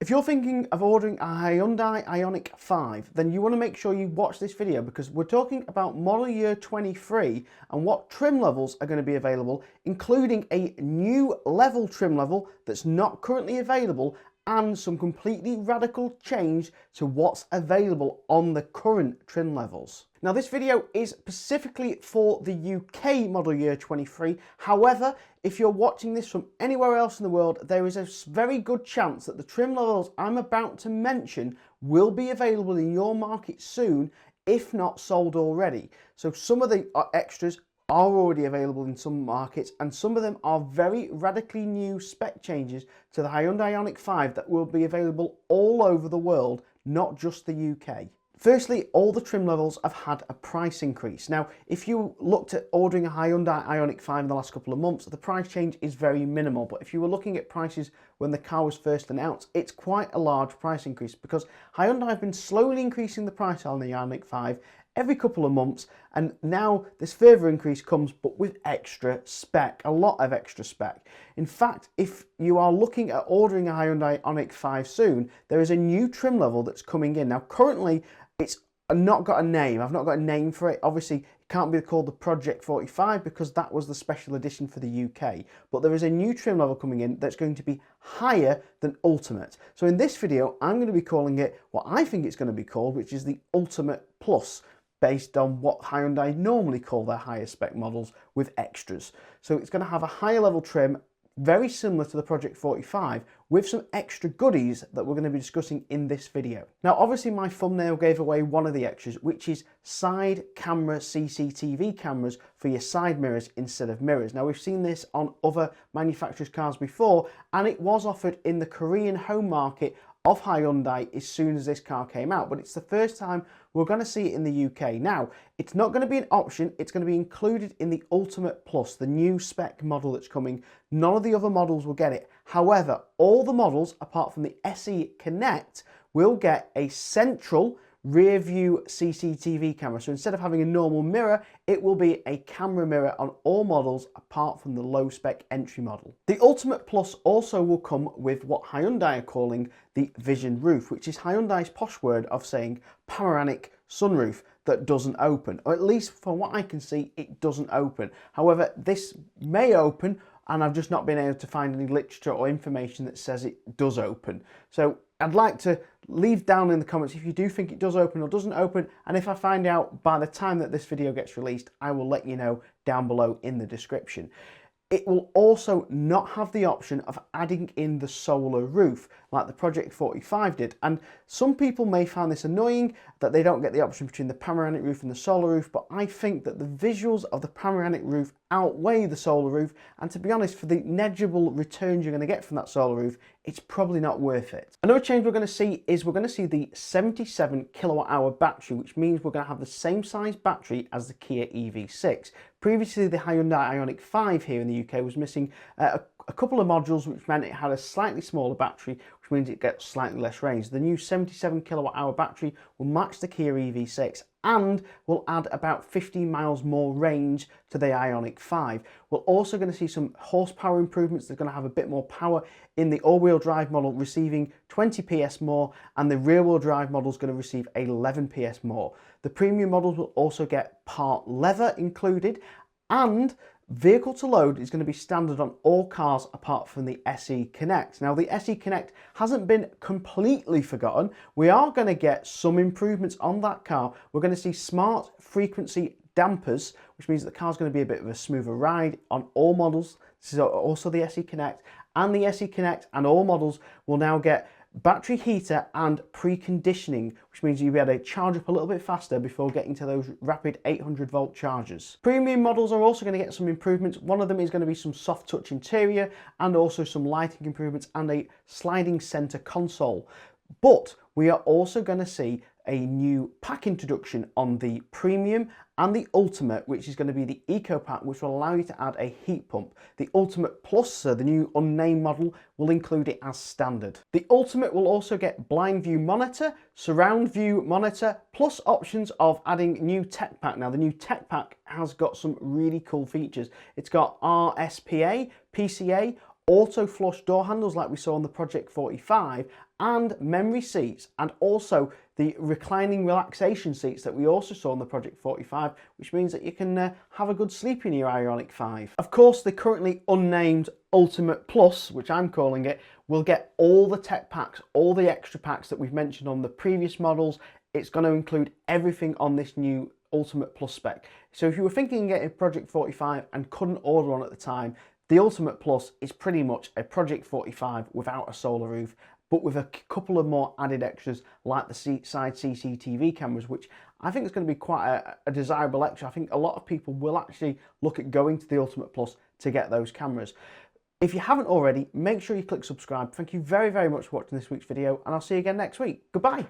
If you're thinking of ordering a Hyundai Ioniq 5, then you want to make sure you watch this video because we're talking about model year 23 and what trim levels are going to be available, including a new level trim level that's not currently available and some completely radical change to what's available on the current trim levels. Now this video is specifically for the UK model year 23, however, if you're watching this from anywhere else in the world, there is a very good chance that the trim levels I'm about to mention will be available in your market soon, if not sold already. So some of the extras are already available in some markets and some of them are very radically new spec changes to the Hyundai Ioniq 5 that will be available all over the world, not just the UK. Firstly, all the trim levels have had a price increase. Now, if you looked at ordering a Hyundai Ioniq 5 in the last couple of months, the price change is very minimal. But if you were looking at prices when the car was first announced, it's quite a large price increase because Hyundai have been slowly increasing the price on the Ioniq 5 every couple of months, and now this further increase comes but with extra spec, a lot of extra spec. In fact, if you are looking at ordering a Hyundai Ioniq 5 soon, there is a new trim level that's coming in. Now currently it's not got a name, I've not got a name for it. Obviously it can't be called the Project 45 because that was the special edition for the UK, but there is a new trim level coming in that's going to be higher than Ultimate. So in this video I'm going to be calling it what I think it's going to be called, which is the Ultimate Plus, based on what Hyundai normally call their higher spec models with extras. So it's going to have a higher level trim, very similar to the Project 45, with some extra goodies that we're going to be discussing in this video. Now obviously my thumbnail gave away one of the extras, which is side camera CCTV cameras for your side mirrors instead of mirrors. Now we've seen this on other manufacturers' cars before, and it was offered in the Korean home market of Hyundai as soon as this car came out, but it's the first time we're going to see it in the UK. Now, it's not going to be an option, it's going to be included in the Ultimate Plus, the new spec model that's coming. None of the other models will get it. However, all the models, apart from the SE Connect, will get a central rear view CCTV camera. So instead of having a normal mirror, it will be a camera mirror on all models apart from the low spec entry model. The Ultimate Plus also will come with what Hyundai are calling the Vision roof, which is Hyundai's posh word of saying panoramic sunroof that doesn't open, or at least from what I can see, it doesn't open. However, this may open, and I've just not been able to find any literature or information that says it does open. So I'd like to leave down in the comments if you do think it does open or doesn't open, and if I find out by the time that this video gets released, I will let you know down below in the description. It will also not have the option of adding in the solar roof like the Project 45 did, and some people may find this annoying that they don't get the option between the panoramic roof and the solar roof, but I think that the visuals of the panoramic roof outweigh the solar roof, and to be honest, for the negligible returns you're going to get from that solar roof, it's probably not worth it. Another change we're going to see is we're going to see the 77 kilowatt hour battery, which means we're going to have the same size battery as the Kia EV6. Previously the Hyundai Ioniq 5 here in the UK was missing a couple of modules, which meant it had a slightly smaller battery, which means it gets slightly less range. The new 77 kilowatt hour battery will match the Kia EV6 and will add about 15 miles more range to the Ioniq 5. We're also going to see some horsepower improvements. They're going to have a bit more power in the all-wheel drive model, receiving 20 PS more, and the rear-wheel drive model is going to receive 11 PS more. The premium models will also get part leather included, and vehicle to load is going to be standard on all cars apart from the SE Connect. Now the SE Connect hasn't been completely forgotten. We are going to get some improvements on that car. We're going to see smart frequency dampers, which means the car's going to be a bit of a smoother ride on all models. This is also the SE Connect, and the SE Connect and all models will now get battery heater and preconditioning, which means you'll be able to charge up a little bit faster before getting to those rapid 800 volt chargers. Premium models are also going to get some improvements. One of them is going to be some soft touch interior and also some lighting improvements and a sliding center console. But we are also going to see a new pack introduction on the Premium and the Ultimate, which is going to be the Eco Pack, which will allow you to add a heat pump. The Ultimate Plus, the new unnamed model, will include it as standard. The Ultimate will also get blind view monitor, surround view monitor, plus options of adding new tech pack. Now the new tech pack has got some really cool features. It's got RSPA, PCA, auto flush door handles like we saw on the Project 45, and memory seats, and also the reclining relaxation seats that we also saw on the Project 45, which means that you can have a good sleep in your Ioniq 5. Of course, the currently unnamed Ultimate Plus, which I'm calling it, will get all the tech packs, all the extra packs that we've mentioned on the previous models. It's going to include everything on this new Ultimate Plus spec. So if you were thinking of getting Project 45 and couldn't order one at the time, the Ultimate Plus is pretty much a Project 45 without a solar roof, but with a couple of more added extras like the side CCTV cameras, which I think is going to be quite a desirable extra. I think a lot of people will actually look at going to the Ultimate Plus to get those cameras. If you haven't already, make sure you click subscribe. Thank you very, very much for watching this week's video, and I'll see you again next week. Goodbye.